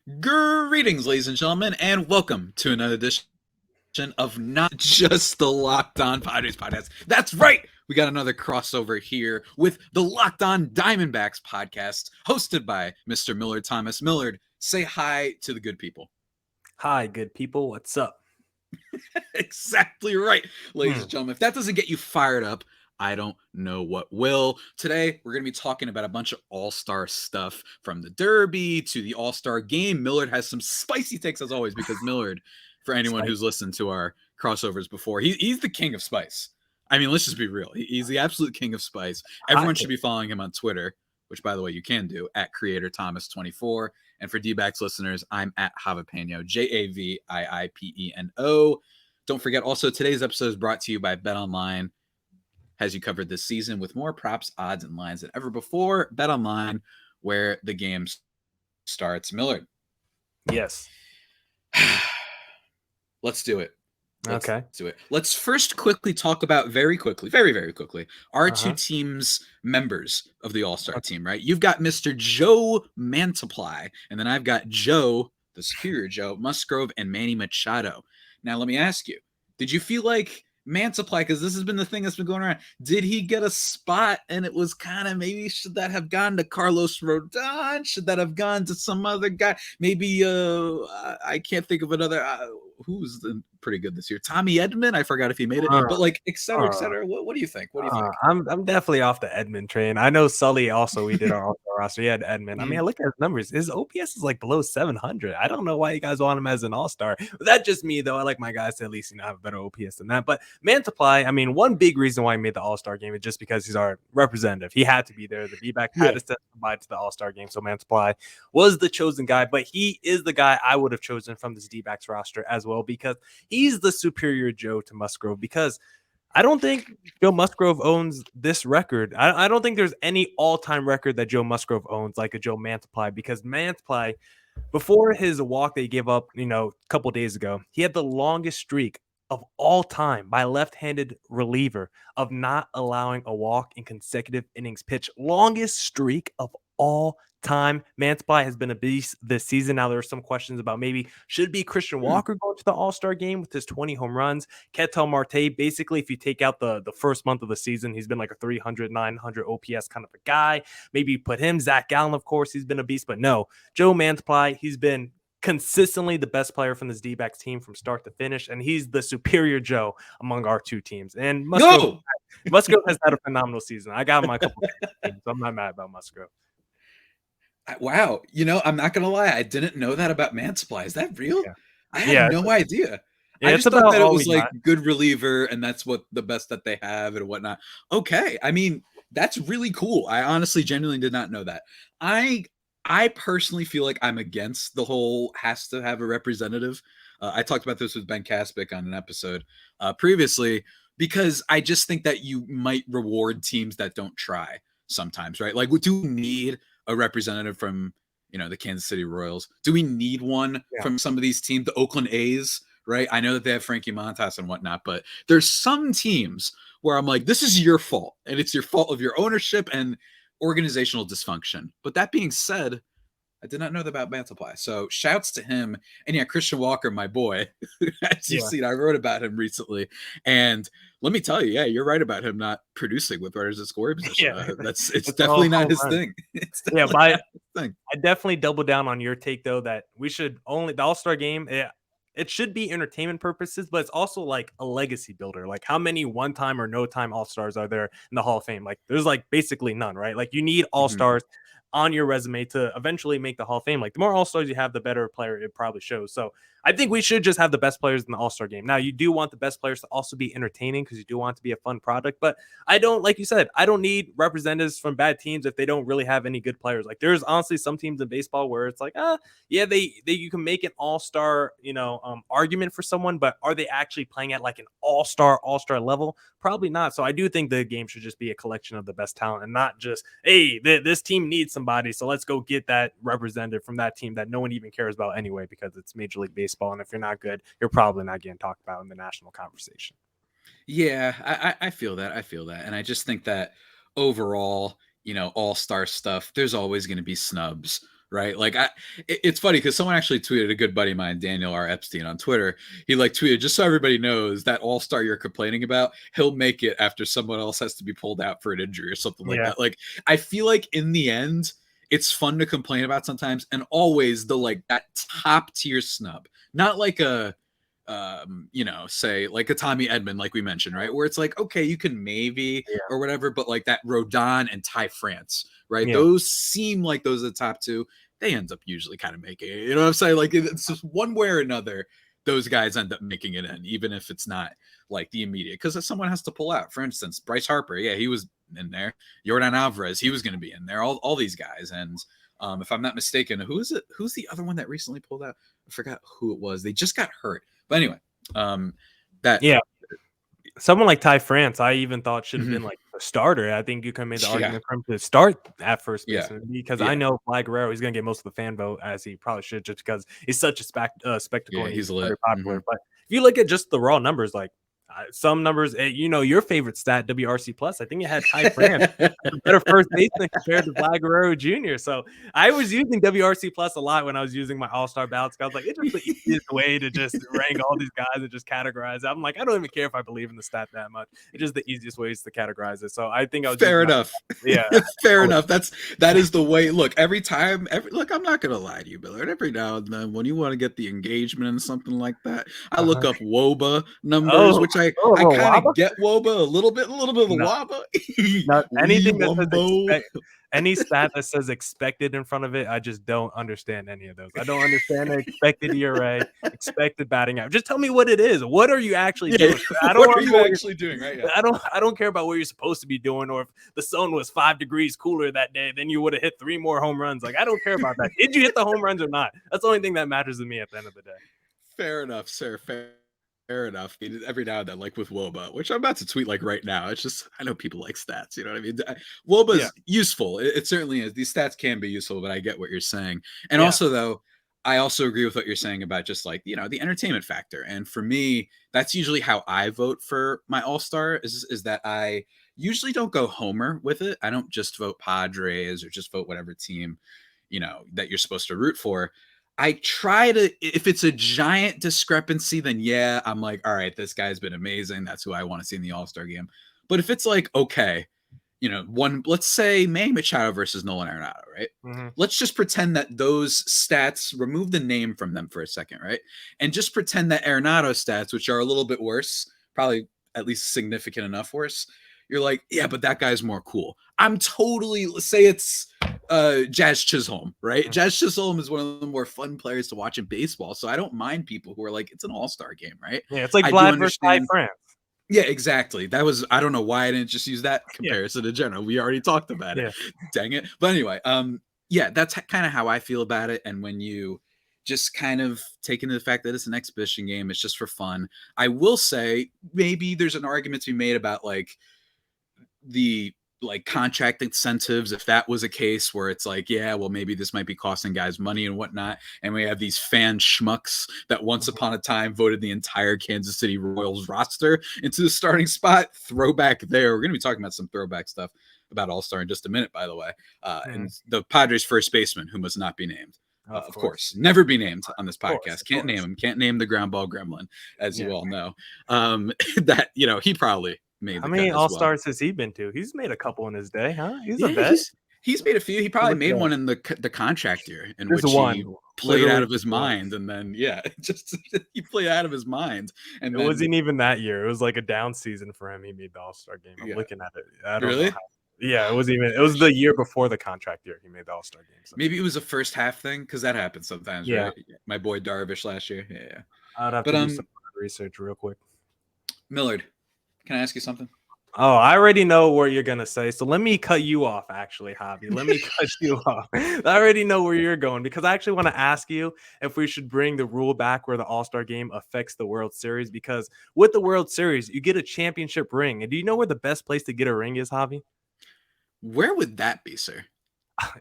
Greetings, ladies and gentlemen, and welcome to another edition of not just the Locked On Padres podcast. That's right, we got another crossover here with the Locked On Diamondbacks podcast, hosted by Mr. Millard Thomas. Millard, say hi to the good people. Hi, good people. What's up? Exactly right, ladies and gentlemen. If that doesn't get you fired up, I don't know what will. Today, we're going to be talking about a bunch of all-star stuff, from the Derby to the all-star game. Millard has some spicy takes, as always, because Millard, for anyone who's listened to our crossovers before, he's the king of spice. I mean, let's just be real. He's the absolute king of spice. Everyone should be following him on Twitter, which, by the way, you can do, at CreatorThomas24. And for D-backs listeners, I'm at Javipeno, Javiipeno. Don't forget, also, today's episode is brought to you by BetOnline. Has you covered this season with more props, odds, and lines than ever before. BetOnline, where the game starts. Millard. Yes. Let's do it. Let's do it. Let's first quickly talk about, very quickly, our two teams' members of the All-Star team, right? You've got Mr. Joe Mantiply, and then I've got Joe, the superior Joe, Musgrove, and Manny Machado. Now, let me ask you, did you feel like Mantiply, because this has been the thing that's been going around, did he get a spot and it was kind of, maybe should that have gone to Carlos Rodon? Should that have gone to some other guy? Maybe I can't think of another who's pretty good this year. Tommy Edman, I forgot if he made it, but like et cetera, et cetera. What do you think? I'm definitely off the Edman train. I know Sully also, we did our All-Star roster. He had Edman. I mean, I look at his numbers. His OPS is like below 700. I don't know why you guys want him as an All-Star. But that's just me, though. I like my guys to at least have a better OPS than that. But Mantiply, I mean, one big reason why he made the All-Star game is just because he's our representative. He had to be there. The D-back had to step by to the All-Star game. So Mantiply was the chosen guy, but he is the guy I would have chosen from this D-backs roster as well, because he's the superior Joe to Musgrove, because I don't think Joe Musgrove owns this record. I don't think there's any all-time record that Joe Musgrove owns like a Joe Mantiply, because Mantiply, before his walk that he gave up, a couple days ago, he had the longest streak of all time by a left-handed reliever of not allowing a walk in consecutive innings pitched. Longest streak of all time. Mantiply has been a beast this season. Now there are some questions about maybe should be Christian Walker going to the All-Star game with his 20 home runs. Ketel Marte, basically, if you take out the first month of the season, he's been like a 300, 900 OPS kind of a guy. Maybe put him. Zach Gallen, of course, he's been a beast, but no. Joe Mantiply, he's been consistently the best player from this D-backs team from start to finish, and he's the superior Joe among our two teams. And Musgrove has had a phenomenal season. I got him my couple games, so I'm not mad about Musgrove. Wow. I'm not going to lie. I didn't know that about Mantiply. Is that real? Yeah. I had no idea. Yeah, I just thought that it was like good reliever and that's what the best that they have and whatnot. Okay. I mean, that's really cool. I honestly genuinely did not know that. I personally feel like I'm against the whole has to have a representative. I talked about this with Ben Kaspic on an episode previously, because I just think that you might reward teams that don't try sometimes, right? Like, do we need a representative from, the Kansas City Royals? Do we need one from some of these teams, the Oakland A's, right? I know that they have Frankie Montas and whatnot, but there's some teams where I'm like, this is your fault, and it's your fault of your ownership and organizational dysfunction. But that being said, I did not know that about Mantiply. So shouts to him. And Christian Walker, my boy, as you've seen, I wrote about him recently. And let me tell you, you're right about him not producing with runners in scoring position. It's definitely not his thing. I definitely double down on your take, though, that we should only the All-Star game. It should be entertainment purposes, but it's also like a legacy builder. Like, how many one-time or no-time All-Stars are there in the Hall of Fame? Like, there's like basically none, right? Like, you need All-Stars on your resume to eventually make the Hall of Fame. Like, the more All-Stars you have, the better player it probably shows. So I think we should just have the best players in the All-Star game. Now, you do want the best players to also be entertaining, because you do want it to be a fun product. But I don't, like you said, I don't need representatives from bad teams if they don't really have any good players. Like, there's honestly some teams in baseball where it's like, they you can make an all-star, argument for someone, but are they actually playing at like an all-star level? Probably not. So I do think the game should just be a collection of the best talent, and not just, hey, this team needs somebody, so let's go get that representative from that team that no one even cares about anyway, because it's Major League Baseball. And if you're not good, you're probably not getting talked about in the national conversation. Yeah, I feel that. And I just think that overall, all-star stuff, there's always going to be snubs right? Like it's funny because someone actually tweeted, a good buddy of mine, Daniel R. Epstein, on Twitter. He like tweeted, just so everybody knows, that all-star you're complaining about, he'll make it after someone else has to be pulled out for an injury or something like that. Like I feel like in the end, it's fun to complain about sometimes, and always the like that top tier snub, not like a say like a Tommy Edman, like we mentioned, right? Where it's like, okay, you can maybe or whatever, but like that Rodon and Ty France, right? Those seem like those are the top two. They end up usually kind of making it. You know what I'm saying? Like it's just one way or another, those guys end up making it in, even if it's not like the immediate, because someone has to pull out. For instance, Bryce Harper, he was in there. Jordan Alvarez, he was going to be in there. All these guys, and if I'm not mistaken, who's the other one that recently pulled out? I forgot who it was. They just got hurt. But anyway, someone like Ty France, I even thought should have been like a starter. I think you can make the argument for him to start at first base because I know Vlad Guerrero, he's going to get most of the fan vote, as he probably should, just because he's such a spectacle. And he's very popular. But if you look at just the raw numbers, like some numbers, your favorite stat, WRC plus, I think it had Ty France a better first baseman compared to Vlad Guerrero Jr. So I was using WRC plus a lot when I was using my all-star ballots. I was like, it's just the easiest way to just rank all these guys and just categorize it. I'm like, I don't even care if I believe in the stat that much. It's just the easiest ways to categorize it. So I think I was fair enough. Fair enough. That is the way. Look, look, I'm not gonna lie to you, Millard. Every now and then, when you want to get the engagement and something like that, I look up WOBA numbers, which I kind of get WOBA a little bit of the WOBA. Anything that says any stat that says expected in front of it, I just don't understand any of those. I don't understand the expected ERA, expected batting average. Just tell me what it is. What are you actually doing? What are you actually doing? Right? I don't care about what you're supposed to be doing, or if the sun was 5 degrees cooler that day, then you would have hit 3 more home runs. Like, I don't care about that. Did you hit the home runs or not? That's the only thing that matters to me at the end of the day. Fair enough, sir. Fair enough. Every now and then, like with WOBA, which I'm about to tweet like right now. It's just, I know people like stats. You know what I mean? WOBA's useful. It certainly is. These stats can be useful, but I get what you're saying. And also, though, I also agree with what you're saying about just like, the entertainment factor. And for me, that's usually how I vote for my all-star is that I usually don't go homer with it. I don't just vote Padres or just vote whatever team, that you're supposed to root for. I try to, if it's a giant discrepancy, then I'm like, all right, this guy's been amazing. That's who I want to see in the All-Star game. But if it's like, okay, let's say Manny Machado versus Nolan Arenado, right? Mm-hmm. Let's just pretend that those stats, remove the name from them for a second, right? And just pretend that Arenado stats, which are a little bit worse, probably at least significant enough worse, you're like, yeah, but that guy's more cool. I'm totally, let's say it's Jazz Chisholm, right? Mm-hmm. Jazz Chisholm is one of the more fun players to watch in baseball. So I don't mind people who are like, it's an all-star game, right? Yeah, it's like Vlad versus Ty France. Yeah, exactly. That was, I don't know why I didn't just use that comparison in general. We already talked about it. Dang it. But anyway, that's kind of how I feel about it. And when you just kind of take into the fact that it's an exhibition game, it's just for fun. I will say maybe there's an argument to be made about like the contract incentives, if that was a case where it's like, maybe this might be costing guys money and whatnot, and we have these fan schmucks that once upon a time voted the entire Kansas City Royals roster into the starting spot. Throwback there. We're going to be talking about some throwback stuff about All-Star in just a minute, by the way. And the Padres first baseman, who must not be named. Of course, never be named on this podcast. Can't name him. Can't name the ground ball gremlin, as you all know. That he probably made. How many all-stars has he been to? He's made a couple in his day, huh? He's a vet. He's made a few. He probably made one in the contract year in which he played out of his mind, and then he played out of his mind. And it wasn't even that year. It was like a down season for him. He made the All-Star game. I'm looking at it. I don't know how. Yeah, it was the year before the contract year he made the All-Star game. So. Maybe it was a first half thing, because that happens sometimes, right? My boy Darvish last year. Yeah. I'd have to do some research real quick. Millard, can I ask you something? Oh, I already know what you're going to say. So let me cut you off, actually, Javi. Let me cut you off. I already know where you're going, because I actually want to ask you if we should bring the rule back where the All-Star game affects the World Series, because with the World Series, you get a championship ring. And do you know where the best place to get a ring is, Javi? Where would that be, sir?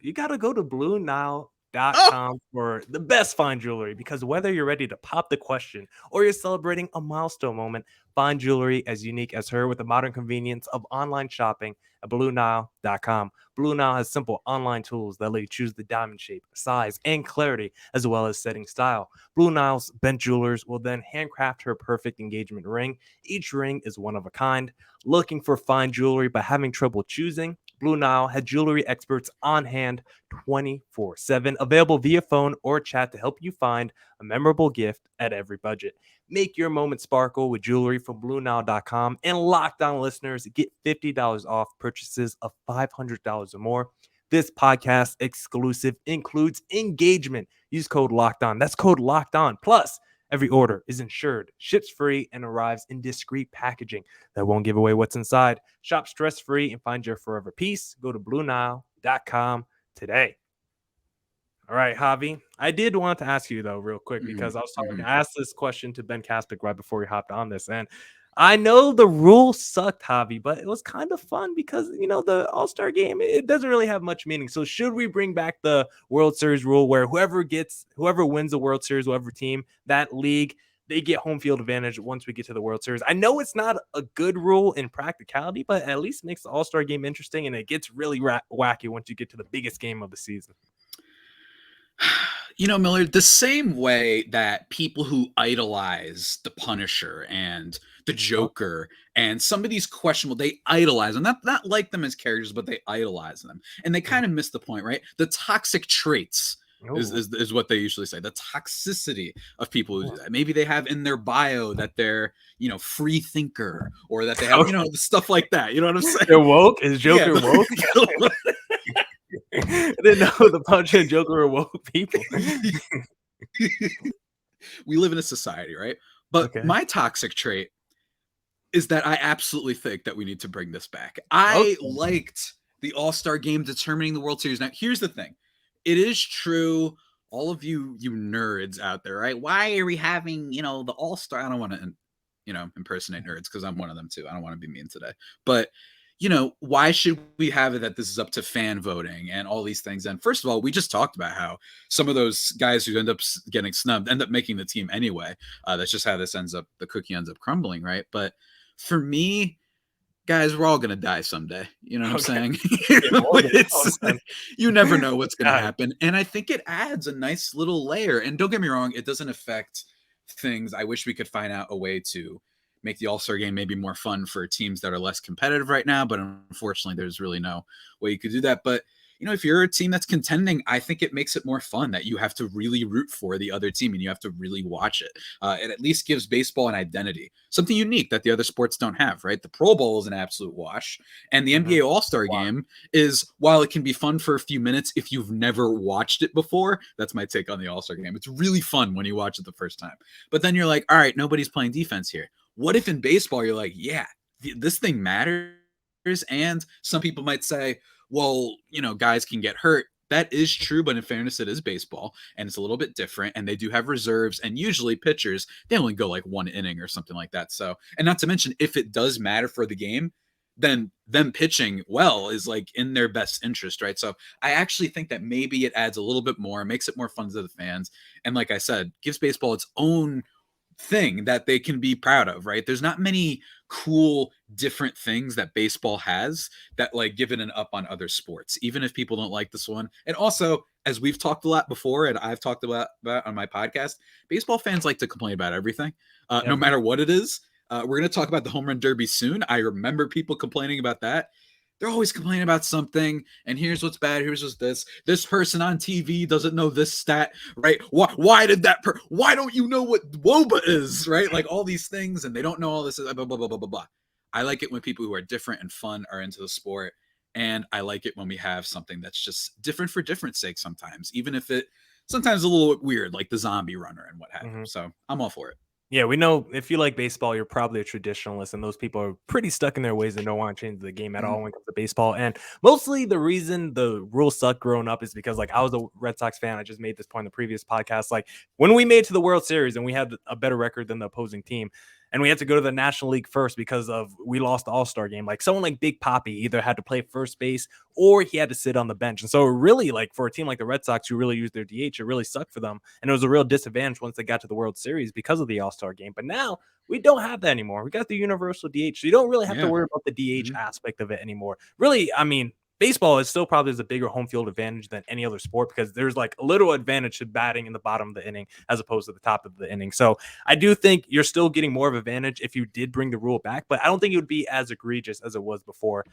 You got to go to Blue Nile BlueNile.com for the best fine jewelry, because whether you're ready to pop the question or you're celebrating a milestone moment, find jewelry as unique as her with the modern convenience of online shopping at BlueNile.com. Blue Nile has simple online tools that let you choose the diamond shape, size, and clarity, as well as setting style. Blue Nile's bent jewelers will then handcraft her perfect engagement ring. Each ring is one of a kind. Looking for fine jewelry but having trouble choosing? Blue Nile had jewelry experts on hand 24/7, available via phone or chat to help you find a memorable gift at every budget. Make your moment sparkle with jewelry from BlueNile.com, and Locked On listeners get $50 off purchases of $500 or more. This podcast exclusive includes engagement. Use code Locked On. That's code Locked On. Plus, every order is insured, ships free, and arrives in discreet packaging that won't give away what's inside. Shop stress-free and find your forever peace. Go to BlueNile.com today. All right, Javi. I did want to ask you, though, real quick, because I asked this question to Ben Kaspick right before we hopped on this. And I know the rules sucked, Javi, but it was kind of fun because, the All-Star game, it doesn't really have much meaning. So should we bring back the World Series rule where whoever wins the World Series, whoever team, that league, they get home field advantage once we get to the World Series? I know it's not a good rule in practicality, but at least makes the All-Star game interesting, and it gets really wacky once you get to the biggest game of the season. Millard, the same way that people who idolize the Punisher and the Joker and some of these questionable, they idolize them, not like them as characters, but they idolize them. And they kind of miss the point, right? The toxic traits is what they usually say. The toxicity of people who do that. Maybe they have in their bio that they're, free thinker, or that they have, stuff like that. You know what I'm saying? They're woke? Is Joker woke? I didn't know the Punisher and Joker were woke people. We live in a society, right? But my toxic trait is that I absolutely think that we need to bring this back. I liked the All-Star game determining the World Series. Now, here's the thing. It is true, all of you nerds out there, right? Why are we having, the All-Star? I don't want to, impersonate nerds because I'm one of them too. I don't want to be mean today. But why should we have it that this is up to fan voting and all these things? And first of all, we just talked about how some of those guys who end up getting snubbed end up making the team anyway. That's just how the cookie ends up crumbling, right? But for me, guys, we're all going to die someday. You know what I'm saying? You never know what's going to happen. And I think it adds a nice little layer. And don't get me wrong, it doesn't affect things. I wish we could find out a way to make the All-Star game maybe more fun for teams that are less competitive right now. But unfortunately, there's really no way you could do that. But, if you're a team that's contending, I think it makes it more fun that you have to really root for the other team and you have to really watch it. It at least gives baseball an identity, something unique that the other sports don't have, right? The Pro Bowl is an absolute wash. And the NBA All-Star game is, while it can be fun for a few minutes, if you've never watched it before, that's my take on the All-Star game. It's really fun when you watch it the first time. But then you're like, all right, nobody's playing defense here. What if in baseball, you're like, yeah, this thing matters? And some people might say, well, guys can get hurt. That is true, but in fairness, it is baseball, and it's a little bit different, and they do have reserves, and usually pitchers, they only go like one inning or something like that. So, and not to mention, if it does matter for the game, then them pitching well is like in their best interest, right? So I actually think that maybe it adds a little bit more, makes it more fun to the fans, and like I said, gives baseball its own thing that they can be proud of, right? There's not many cool different things that baseball has that like give it an up on other sports, even if people don't like this one. And also, as we've talked a lot before, and I've talked about on my podcast, baseball fans like to complain about everything, no matter what it is. We're going to talk about the home run derby soon. I remember people complaining about that. They're always complaining about something, and here's what's bad, here's what's this person on TV doesn't know this stat, right? Why did why don't you know what WOBA is, right? Like all these things, and they don't know all this, blah, blah, blah, blah, blah, blah. I like it when people who are different and fun are into the sport, and I like it when we have something that's just different for different sake sometimes, even if it sometimes a little bit weird, like the zombie runner and what have you. So I'm all for it. Yeah, we know if you like baseball, you're probably a traditionalist, and those people are pretty stuck in their ways and don't want to change the game at all when it comes to baseball. And mostly the reason the rules suck growing up is because, like, I was a Red Sox fan. I just made this point in the previous podcast. Like, when we made it to the World Series and we had a better record than the opposing team, and we had to go to the National League first because we lost the All-Star game. Like someone like Big Papi either had to play first base or he had to sit on the bench. And so really, like for a team like the Red Sox who really used their DH, it really sucked for them. And it was a real disadvantage once they got to the World Series because of the All-Star game. But now we don't have that anymore. We got the universal DH. So you don't really have to worry about the DH aspect of it anymore. Really, I mean, baseball is still probably a bigger home field advantage than any other sport because there's like a little advantage to batting in the bottom of the inning as opposed to the top of the inning. So I do think you're still getting more of advantage if you did bring the rule back, but I don't think it would be as egregious as it was before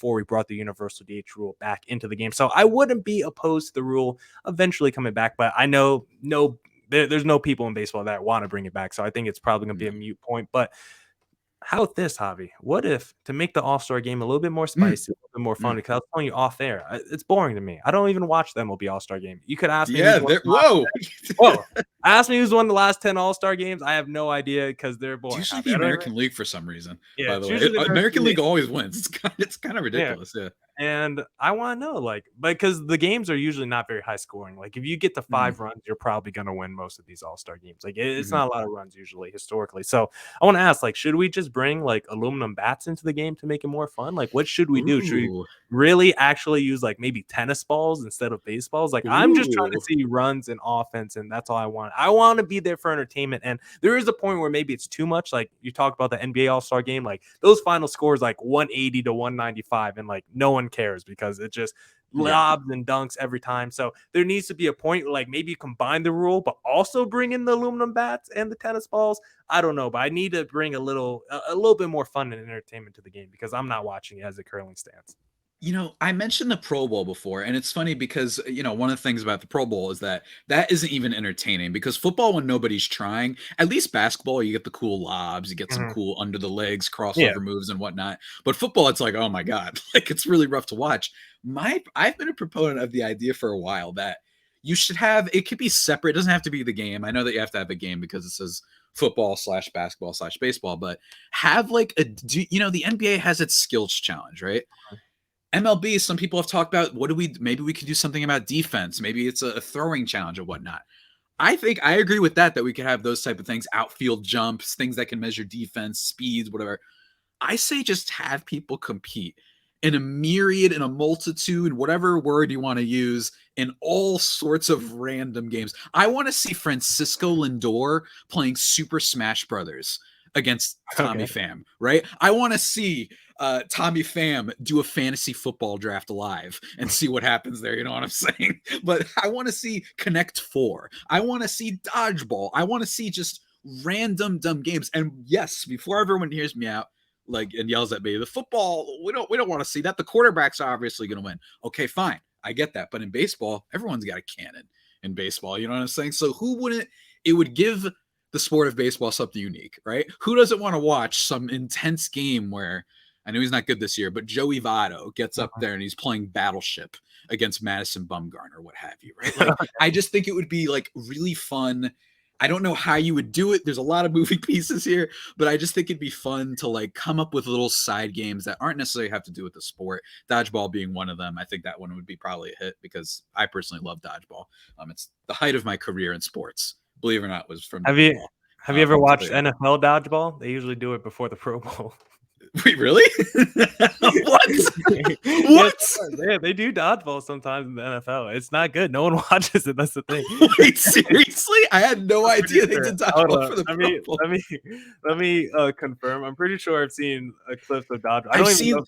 we brought the universal DH rule back into the game. So I wouldn't be opposed to the rule eventually coming back, but I know there's no people in baseball that want to bring it back. So I think it's probably going to be a moot point, but how about this, Javi? What if to make the All-Star game a little bit more spicy, a little bit more fun? Because I was telling you off there, it's boring to me. I don't even watch the MLB All-Star game. You could ask me. Whoa! Ask me who's won the last 10 All-Star games. I have no idea because they're boring. It's usually the American League for some reason. Yeah, by the way, American League always wins. It's kind of ridiculous. Yeah. And I want to know, like, because the games are usually not very high scoring. Like, if you get to 5 runs, you're probably going to win most of these All-Star games. Like, it's not a lot of runs usually historically. So I want to ask, like, should we just bring like aluminum bats into the game to make it more fun? Like, what should we do? Should we really actually use like maybe tennis balls instead of baseballs? Like, I'm just trying to see runs and offense, and that's all I want. I want to be there for entertainment. And there is a point where maybe it's too much. Like you talked about the NBA All-Star game, like those final scores like 180 to 195, and like no one cares because it just lobs and dunks every time. So there needs to be a point where like maybe you combine the rule but also bring in the aluminum bats and the tennis balls. I don't know, but I need to bring a little bit more fun and entertainment to the game because I'm not watching it as it currently stands. You know, I mentioned the Pro Bowl before, and it's funny because, you know, one of the things about the Pro Bowl is that isn't even entertaining because football, when nobody's trying, at least basketball, you get the cool lobs, you get some cool under the legs, crossover moves and whatnot. But football, it's like, oh my God, like it's really rough to watch. I've been a proponent of the idea for a while that you should have, it could be separate. It doesn't have to be the game. I know that you have to have a game because it says football/basketball/baseball, but have like you know, the NBA has its skills challenge, right? MLB, some people have talked about maybe we could do something about defense. Maybe it's a throwing challenge or whatnot. I think I agree with that we could have those type of things, outfield jumps, things that can measure defense, speeds, whatever. I say just have people compete in a multitude, whatever word you want to use, in all sorts of random games. I want to see Francisco Lindor playing Super Smash Brothers against Tommy Pham, right? I want to see Tommy Pham do a fantasy football draft live and see what happens there. You know what I'm saying? But I want to see Connect 4. I want to see dodgeball. I want to see just random dumb games. And yes, before everyone hears me out, like, and yells at me, the football, we don't want to see that. The quarterbacks are obviously going to win. Okay, fine. I get that. But in baseball, everyone's got a cannon in baseball. You know what I'm saying? So it would give the sport of baseball something unique, right? Who doesn't want to watch some intense game where, I know he's not good this year, but Joey Votto gets up there and he's playing Battleship against Madison Bumgarner or what have you, right? Like, I just think it would be like really fun. I don't know how you would do it. There's a lot of moving pieces here, but I just think it'd be fun to like come up with little side games that aren't necessarily have to do with the sport. Dodgeball being one of them. I think that one would be probably a hit because I personally love dodgeball. It's the height of my career in sports. Believe it or not, was from. Have you ever watched NFL dodgeball? They usually do it before the Pro Bowl. Wait, really? What? Yeah, they do dodgeball sometimes in the NFL. It's not good. No one watches it. That's the thing. Wait, seriously? I had no idea they did dodgeball for the Pro Bowl. Let me confirm. I'm pretty sure I've seen a clip of dodgeball.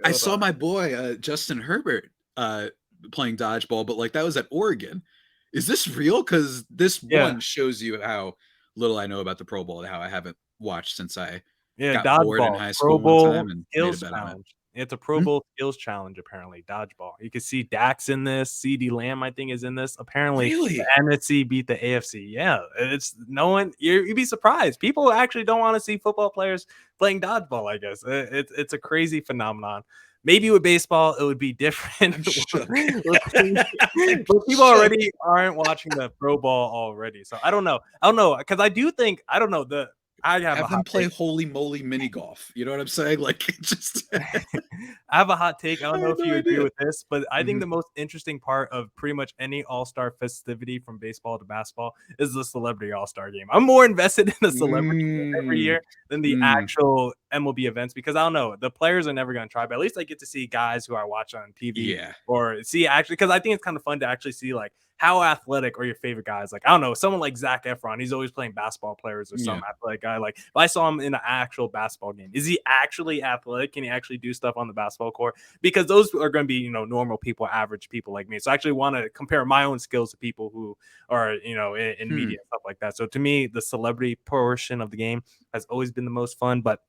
I saw my boy Justin Herbert playing dodgeball, but like that was at Oregon. Is this real? Because this one shows you how little I know about the Pro Bowl and how I haven't watched since I got bored in high school one time and made a bet on it. It's a Pro Bowl skills challenge, apparently. Dodgeball. You can see Dax in this. CD Lamb, I think, is in this. Apparently, the NFC beat the AFC. Yeah, it's no one. You'd be surprised. People actually don't want to see football players playing dodgeball. I guess it's a crazy phenomenon. Maybe with baseball, it would be different. But people already aren't watching the Pro Bowl already. So I don't know. Because I do think, I don't know, I have a Have them hot play take. holy moly mini golf. You know what I'm saying? Like, just I have a hot take. I I don't know had if no you agree idea. with this, but I think Mhm. the most interesting part of pretty much any All-Star festivity from baseball to basketball is the celebrity All-Star game. I'm more invested in the celebrity game every Mm, year than the mm, actual MLB events because I don't know, the players are never going to try, but at least I get to see guys who I watch on TV yeah. or see actually because I think it's kind of fun to actually see like how athletic are your favorite guys? Like, I don't know, someone like Zach Efron, he's always playing basketball players or some Yeah. athletic guy. Like, if I saw him in an actual basketball game, is he actually athletic? Can he actually do stuff on the basketball court? Because those are going to be, normal people, average people like me. So I actually want to compare my own skills to people who are, in Hmm. media and stuff like that. So to me, the celebrity portion of the game has always been the most fun. But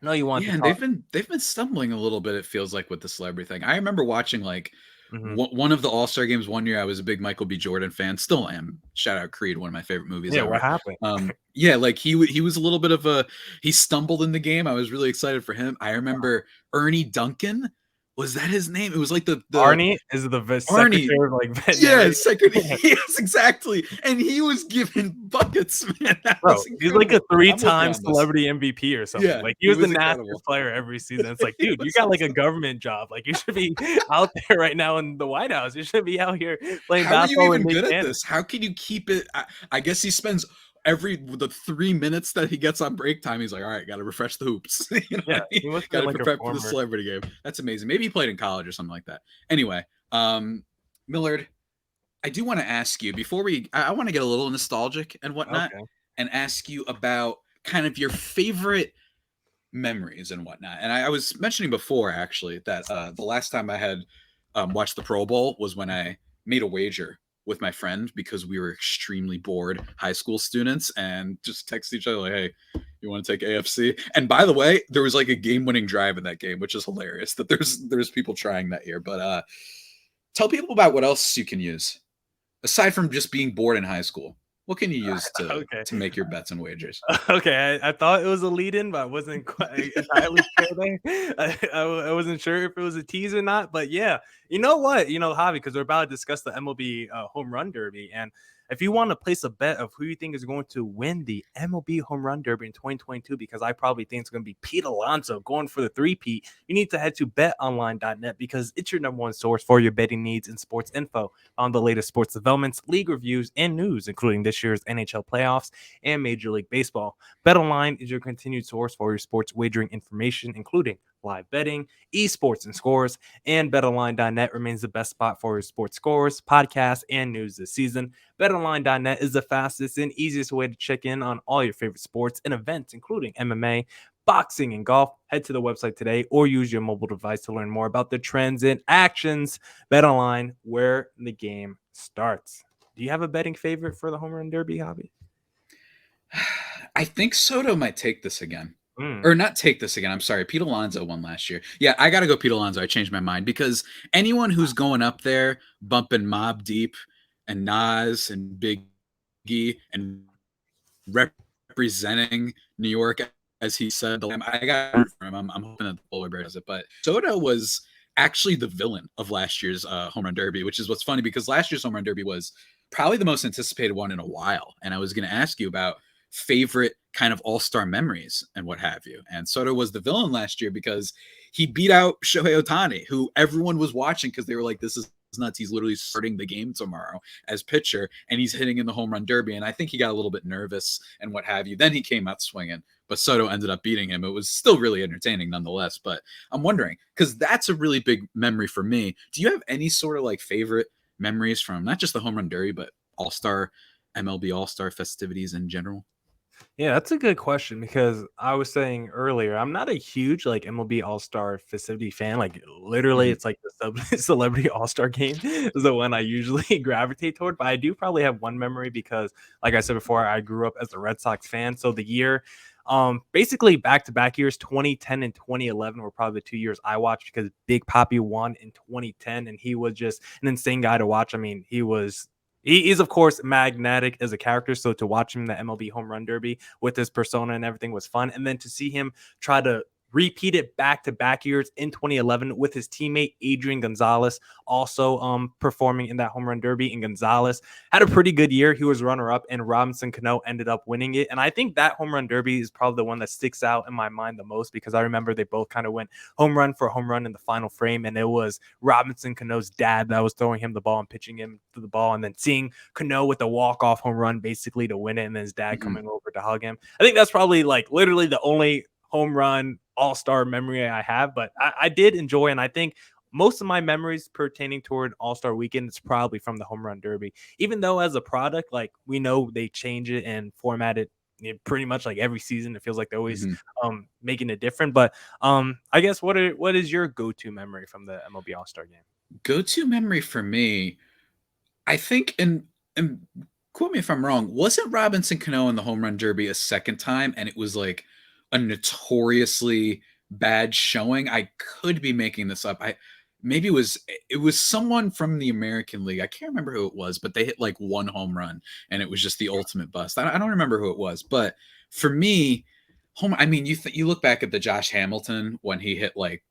I know you want Yeah, to and talk. they've been stumbling a little bit, it feels like, with the celebrity thing. I remember watching like Mhm. one of the All-Star games one year. I was a big Michael B. Jordan fan, still am. Shout out Creed, one of my favorite movies Yeah, what ever. happened? Yeah, like he was a little bit of he stumbled in the game. I was really excited for him. I remember Ernie Duncan. Was that his name? It was like the Arnie is the Arnie. secretary of like veterinary. Yes, second. Yes, exactly. And he was given buckets, man. That Bro, was he's like a incredible. I'm with you 3-time on this. celebrity MVP or something. Yeah, Like, he he was the was nastiest incredible. player every season. It's like, He dude, you was got like a awesome. government job. Like, you should be out there right now in the White House. You should be out here playing How are you basketball with even Nick good at Cannon. this? How can you keep it? I guess he spends the 3 minutes that he gets on break time. He's like, all right, got to refresh the hoops. Yeah, he must have Got been to like a prepare for the former. celebrity game. That's amazing. Maybe he played in college or something like that. Anyway, Millard, I do want to ask you before I want to get a little nostalgic and whatnot, Okay. and ask you about kind of your favorite memories and whatnot. And I was mentioning before actually that the last time I had watched the Pro Bowl was when I made a wager with my friend because we were extremely bored high school students and just text each other like, "Hey, you want to take AFC?" And by the way, there was like a game-winning drive in that game, which is hilarious that there's people trying that year. But tell people about what else you can use aside from just being bored in high school. What can you use to Okay. make your bets and wagers? Okay, I thought it was a lead-in, but I wasn't quite entirely sure there. I wasn't sure if it was a tease or not, but yeah. You know what? Javi, because we're about to discuss the MLB Home Run Derby, and if you want to place a bet of who you think is going to win the MLB Home Run Derby in 2022, because I probably think it's going to be Pete Alonso going for the three-peat, you need to head to betonline.net because it's your number one source for your betting needs and sports info on the latest sports developments, league reviews, and news, including this year's NHL playoffs and Major League Baseball. BetOnline is your continued source for your sports wagering information, including live betting, esports, and scores. And BetOnline.net remains the best spot for your sports scores, podcasts, and news this season. BetOnline.net is the fastest and easiest way to check in on all your favorite sports and events, including MMA, boxing, and golf. Head to the website today or use your mobile device to learn more about the trends and actions. BetOnline, where the game starts. Do you have a betting favorite for the Home Run Derby, Hobby? I think Soto might take this again. Mm. Or not take this again. I'm sorry. Pete Alonso won last year. Yeah, I got to go Pete Alonso. I changed my mind because anyone who's going up there bumping Mob Deep and Nas and Biggie and representing New York, as he said, I got to root for him. I'm hoping that the Polar Bear does it. But Soto was actually the villain of last year's Home Run Derby, which is what's funny because last year's Home Run Derby was probably the most anticipated one in a while. And I was going to ask you about favorite kind of all-star memories and what have you. And Soto was the villain last year because he beat out Shohei Ohtani, who everyone was watching because they were like, this is nuts. He's literally starting the game tomorrow as pitcher and he's hitting in the home run derby. And I think he got a little bit nervous and what have you. Then he came out swinging, but Soto ended up beating him. It was still really entertaining nonetheless. But I'm wondering, because that's a really big memory for me. Do you have any sort of like favorite memories from not just the home run derby, but all-star MLB all-star festivities in general? Yeah, that's a good question because I was saying earlier, I'm not a huge like MLB All Star festivity fan. Like literally, Mhm. it's like the celebrity All Star game is the one I usually gravitate toward. But I do probably have one memory because, like I said before, I grew up as a Red Sox fan. So the year, basically back to back years, 2010 and 2011 were probably the 2 years I watched because Big Papi won in 2010, and he was just an insane guy to watch. I mean, he is, of course, magnetic as a character. So to watch him in the MLB Home Run Derby with his persona and everything was fun. And then to see him try to repeated back-to-back years in 2011 with his teammate Adrian Gonzalez also performing in that home run derby. And Gonzalez had a pretty good year. He was runner-up, and Robinson Cano ended up winning it. And I think that home run derby is probably the one that sticks out in my mind the most, because I remember they both kind of went home run for home run in the final frame, and it was Robinson Cano's dad that was throwing him the ball and pitching him to the ball, and then seeing Cano with a walk-off home run basically to win it, and then his dad coming over to hug him. I think that's probably like literally the only home run all-star memory I have, but I did enjoy, and I think most of my memories pertaining toward All-Star Weekend is probably from the home run derby, even though as a product, like, we know they change it and format it pretty much like every season. It feels like they're always making it different. But I guess what is your go-to memory from the MLB All-Star game? Go-to memory for me, I think, and quote me if I'm wrong, wasn't Robinson Cano in the home run derby a second time, and it was like a notoriously bad showing? I could be making this up. Maybe it was someone from the American League. I can't remember who it was, but they hit like one home run, and it was just the ultimate bust. I don't remember who it was, but for me, I mean, you look back at the Josh Hamilton when he hit like,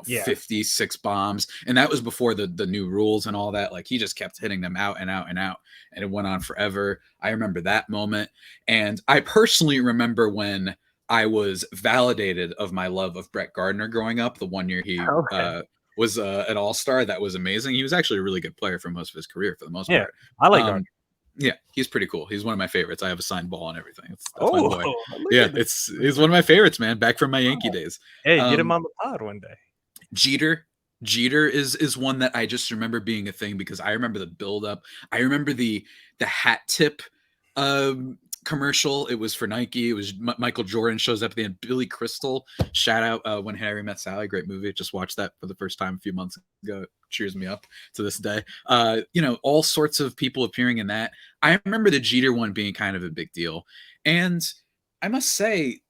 56 bombs, and that was before the new rules and all that. Like, he just kept hitting them out and out and out, and it went on forever. I remember that moment, and I personally remember when I was validated of my love of Brett Gardner growing up. The one year he was an all-star. That was amazing. He was actually a really good player for most of his career, for the most part. I like Gardner. Yeah, he's pretty cool. He's one of my favorites. I have a signed ball and everything. That's my boy. Yeah, he's one of my favorites, man. Back from my Yankee days. Hey, get him on the pod one day. Jeter is one that I just remember being a thing, because I remember the buildup. I remember the hat tip commercial. It was for Nike. It was Michael Jordan shows up at the end. Billy Crystal, shout out When Harry Met Sally, great movie. Just watched that for the first time a few months ago. It cheers me up to this day. All sorts of people appearing in that. I remember the Jeter one being kind of a big deal, and I must say,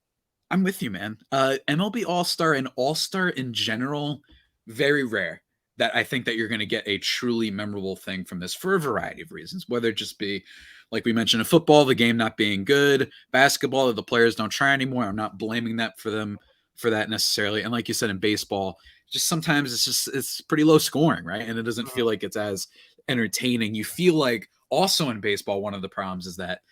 I'm with you, man. MLB All-Star and All-Star in general, very rare that I think that you're going to get a truly memorable thing from this, for a variety of reasons, whether it just be, like we mentioned, in football, the game not being good, basketball, that the players don't try anymore. I'm not blaming that for them for that necessarily. And like you said, in baseball, just sometimes it's pretty low scoring, right? And it doesn't feel like it's as entertaining. You feel like also in baseball, one of the problems is that,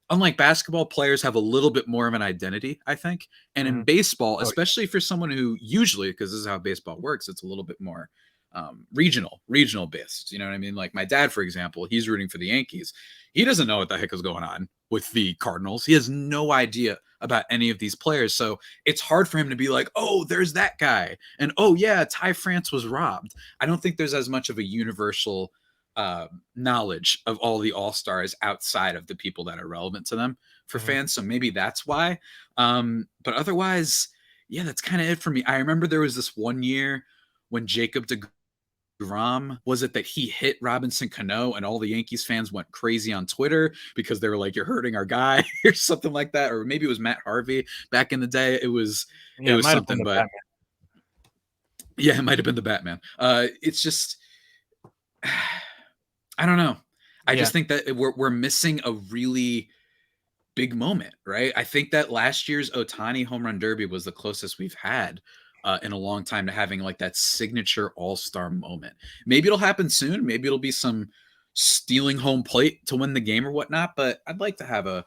unlike basketball, players have a little bit more of an identity, I think. And in baseball, especially for someone who usually, because this is how baseball works, it's a little bit more regional based. You know what I mean? Like my dad, for example, he's rooting for the Yankees. He doesn't know what the heck is going on with the Cardinals. He has no idea about any of these players. So it's hard for him to be like, oh, there's that guy. And oh yeah, Ty France was robbed. I don't think there's as much of a universal knowledge of all the all-stars outside of the people that are relevant to them for fans. So maybe that's why. But otherwise, yeah, that's kind of it for me. I remember there was this one year when Jacob DeGrom, was it that he hit Robinson Cano, and all the Yankees fans went crazy on Twitter because they were like, you're hurting our guy or something like that. Or maybe it was Matt Harvey back in the day. It was something, but Batman. Yeah, it might've been the Batman. It's just, I don't know. I just think that we're missing a really big moment, right? I think that last year's Ohtani home run derby was the closest we've had in a long time to having like that signature all-star moment. Maybe it'll happen soon. Maybe it'll be some stealing home plate to win the game or whatnot, but I'd like to have a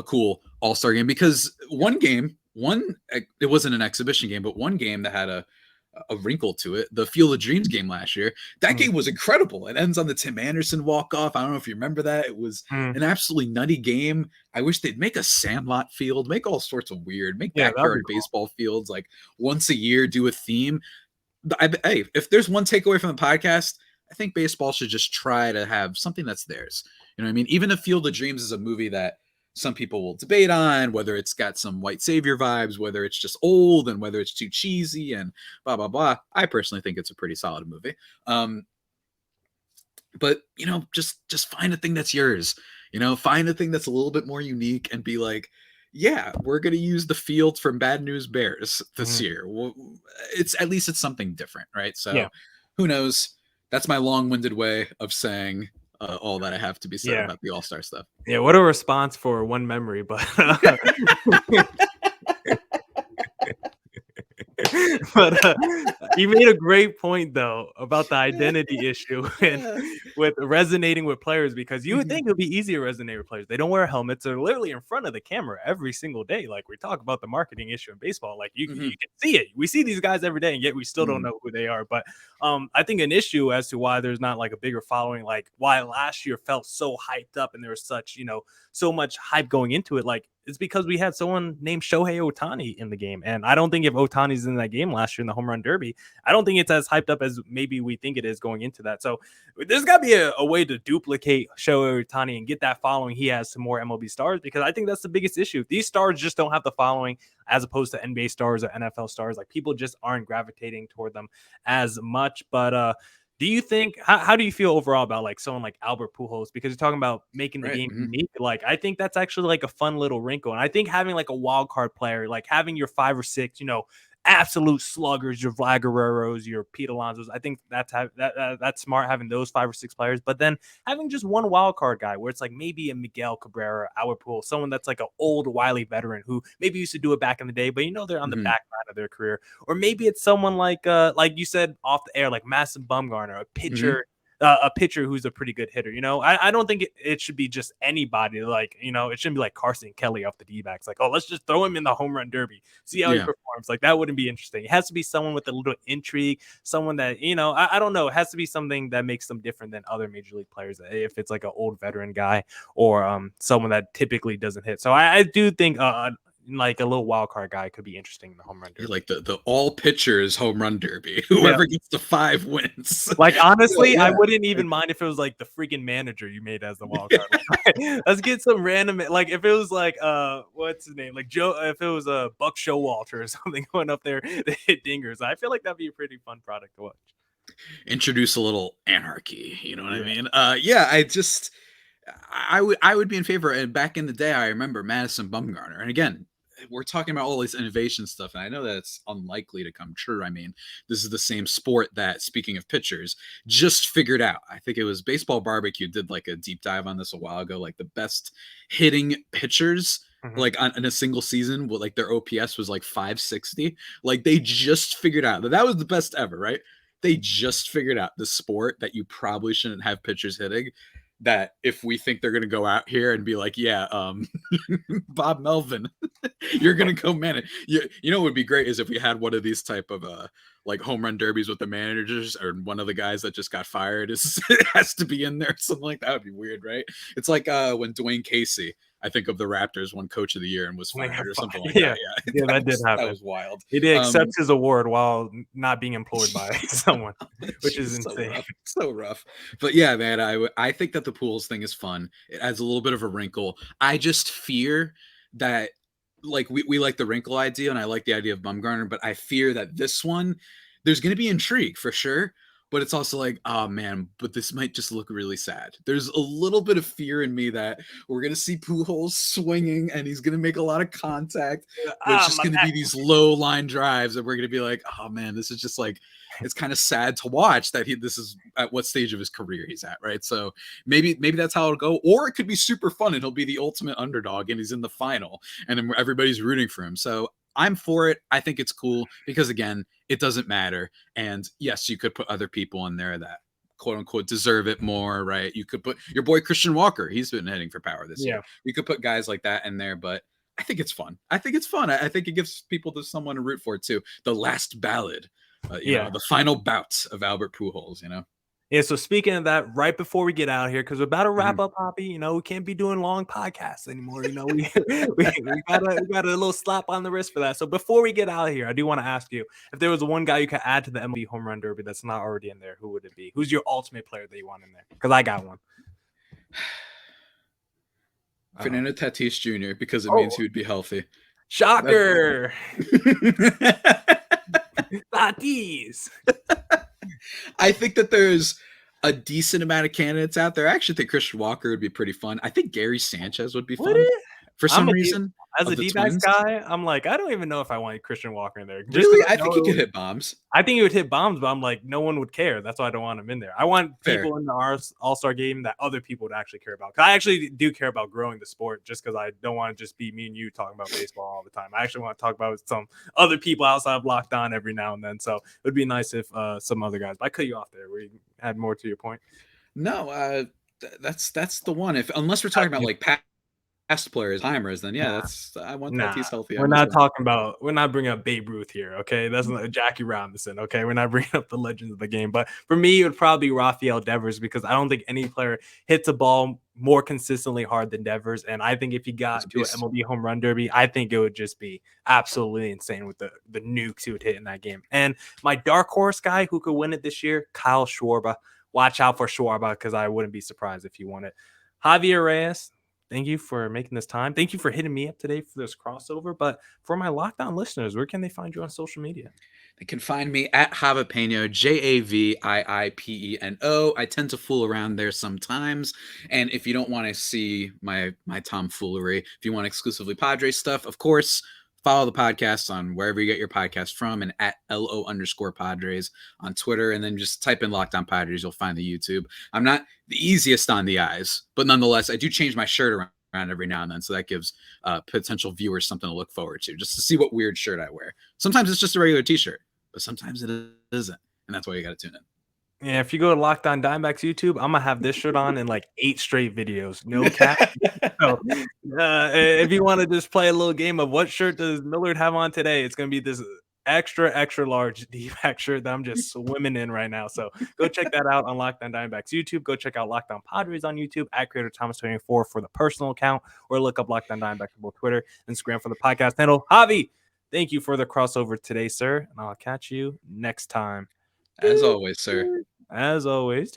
cool all-star game, because it wasn't an exhibition game, but one game that had a wrinkle to it, the Field of Dreams game last year, that game was incredible. It ends on the Tim Anderson walk-off. I don't know if you remember that. It was an absolutely nutty game. I wish they'd make a Sandlot field, make all sorts of weird, make backyard baseball fields, like once a year, do a theme. Hey, if there's one takeaway from the podcast, I think baseball should just try to have something that's theirs. You know what I mean? Even if Field of Dreams is a movie that some people will debate on, whether it's got some white savior vibes, whether it's just old, and whether it's too cheesy and blah, blah, blah. I personally think it's a pretty solid movie. But, just find a thing that's yours, find a thing that's a little bit more unique and be like, yeah, we're going to use the field from Bad News Bears this year. Well, it's something different, right? So who knows? That's my long-winded way of saying all that I have to be said about the All-Star stuff. Yeah, what a response for one memory, but But you made a great point though about the identity issue and with resonating with players, because you would think it would be easier to resonate with players. They don't wear helmets. They're literally in front of the camera every single day. Like, we talk about the marketing issue in baseball. Like, you can see it. We see these guys every day, and yet we still don't know who they are. But I think an issue as to why there's not like a bigger following, like why last year felt so hyped up and there was such, so much hype going into it. Like, it's because we had someone named Shohei Ohtani in the game. And I don't think if Ohtani's in that game last year in the home run derby, I don't think it's as hyped up as maybe we think it is going into that. So there's got to be a way to duplicate Shohei Ohtani and get that following he has to more MLB stars, because I think that's the biggest issue. If these stars just don't have the following as opposed to NBA stars or NFL stars, like, people just aren't gravitating toward them as much. But do you think, how do you feel overall about like someone like Albert Pujols? Because you're talking about making the game unique. Like, I think that's actually like a fun little wrinkle. And I think having like a wild card player, like having your 5 or 6, absolute sluggers, your Vlad Guerreros, your Pete Alonsos, I think that's smart, having those 5 or 6 players. But then having just one wild card guy where it's like maybe a Miguel Cabrera, Albert Pujols, someone that's like an old wily veteran who maybe used to do it back in the day, but they're on the back line of their career. Or maybe it's someone like you said off the air, like Madison Bumgarner, a pitcher. A pitcher who's a pretty good hitter. I don't think it should be just anybody. Like, it shouldn't be like Carson Kelly off the D-backs. Like, oh, let's just throw him in the home run derby, see how he performs. Like, that wouldn't be interesting. It has to be someone with a little intrigue, someone that, I don't know. It has to be something that makes them different than other major league players. If it's like an old veteran guy or someone that typically doesn't hit. So I do think like a little wild card guy could be interesting in the home run derby. Like the all pitchers home run derby. Whoever gets the 5 wins. Like, honestly, I wouldn't even mind if it was like the freaking manager you made as the wild card. Let's get some random, like if it was like what's his name? Like Joe, if it was a Buck Showalter or something going up there to hit dingers. I feel like that'd be a pretty fun product to watch. Introduce a little anarchy, you know what I mean? I would be in favor. And back in the day, I remember Madison Bumgarner. And again, we're talking about all this innovation stuff, and I know that it's unlikely to come true. I mean, this is the same sport that, speaking of pitchers, just figured out. I think it was Baseball Barbecue did like a deep dive on this a while ago, like the best hitting pitchers like in a single season, like their OPS was like 560. Like, they just figured out that was the best ever, right? They just figured out the sport that you probably shouldn't have pitchers hitting. That if we think they're going to go out here and be like, Bob Melvin, you're going to go manage. What would be great is if we had one of these type of like home run derbies with the managers, or one of the guys that just got fired has to be in there. Something like that would be weird, right? It's like when Dwayne Casey, I think of the Raptors, won Coach of the Year and was fired or something like that. Yeah, that did happen. That was wild. He did accept his award while not being employed by someone, which is insane. So rough. But yeah, man, I think that the Pujols thing is fun. It adds a little bit of a wrinkle. I just fear that, like, we like the wrinkle idea, and I like the idea of Bumgarner, but I fear that this one, there's going to be intrigue for sure. But it's also like, oh man, but this might just look really sad. There's a little bit of fear in me that we're going to see Pujols swinging and he's going to make a lot of contact. But it's just going to be these low line drives that we're going to be like, oh man, this is just like, it's kind of sad to watch that this is at what stage of his career he's at, right? So maybe that's how it'll go. Or it could be super fun and he'll be the ultimate underdog and he's in the final and everybody's rooting for him. So I'm for it. I think it's cool because, again, it doesn't matter. And yes, you could put other people in there that quote unquote deserve it more, right? You could put your boy Christian Walker. He's been hitting for power this year. You could put guys like that in there, but I think it's fun. I think it gives people someone to root for too. The last ballad, the final bout of Albert Pujols, Yeah, so speaking of that, right before we get out of here, because we're about to wrap up, Hoppy, we can't be doing long podcasts anymore. We got a little slap on the wrist for that. So before we get out of here, I do want to ask you, if there was one guy you could add to the MLB home run derby that's not already in there, who would it be? Who's your ultimate player that you want in there? Because I got one. Fernando Tatis Jr., because it means he would be healthy. Shocker! Tatis! I think that there's a decent amount of candidates out there. I actually think Christian Walker would be pretty fun. I think Gary Sanchez would be fun for some reason. As of a the D-backs Twins. guy, I'm like, I don't even know if I want Christian Walker in there. Just Really, 'cause I know think he could hit bombs. I think he would hit bombs, but I'm like, no one would care. That's why I don't want him in there. I want Fair. people in the All-Star game that other people would actually care about. 'Cause I actually do care about growing the sport, just because I don't want to just be me and you talking about baseball all the time. I actually want to talk about some other people outside of Locked On every now and then. So it would be nice if some other guys. But I cut you off there. We had more to your point. No, that's the one. If unless we're talking about like past players, timers, then yeah, that's I want that. He's healthy. We're not bringing up Babe Ruth here, okay? That's not Jackie Robinson, okay? We're not bringing up the legends of the game. But for me, it would probably be Rafael Devers because I don't think any player hits a ball more consistently hard than Devers. And I think if he got to an MLB home run derby, I think it would just be absolutely insane with the nukes he would hit in that game. And my dark horse guy who could win it this year, Kyle Schwarber. Watch out for Schwarber because I wouldn't be surprised if he won it. Javier Reyes, thank you for making this time. Thank you for hitting me up today for this crossover. But for my Lockdown listeners, where can they find you on social media? They can find me at Javipeno, JAVIIPENO. I tend to fool around there sometimes. And if you don't want to see my tomfoolery, if you want exclusively Padres stuff, of course, follow the podcast on wherever you get your podcast from and at LO_Padres on Twitter. And then just type in Locked On Padres. You'll find the YouTube. I'm not the easiest on the eyes, but nonetheless, I do change my shirt around every now and then. So that gives potential viewers something to look forward to, just to see what weird shirt I wear. Sometimes it's just a regular t-shirt, but sometimes it isn't. And that's why you got to tune in. Yeah, if you go to Locked On Diamondbacks YouTube, I'm gonna have this shirt on in like 8 straight videos. No cap. So, if you want to just play a little game of what shirt does Millard have on today, it's gonna be this extra large D-back shirt that I'm just swimming in right now. So go check that out on Locked On Diamondbacks YouTube. Go check out Locked On Padres on YouTube at Creator Thomas24 for the personal account, or look up Locked On Diamondbacks on both Twitter and Instagram for the podcast handle. Javi, thank you for the crossover today, sir, and I'll catch you next time. As always, sir. As always.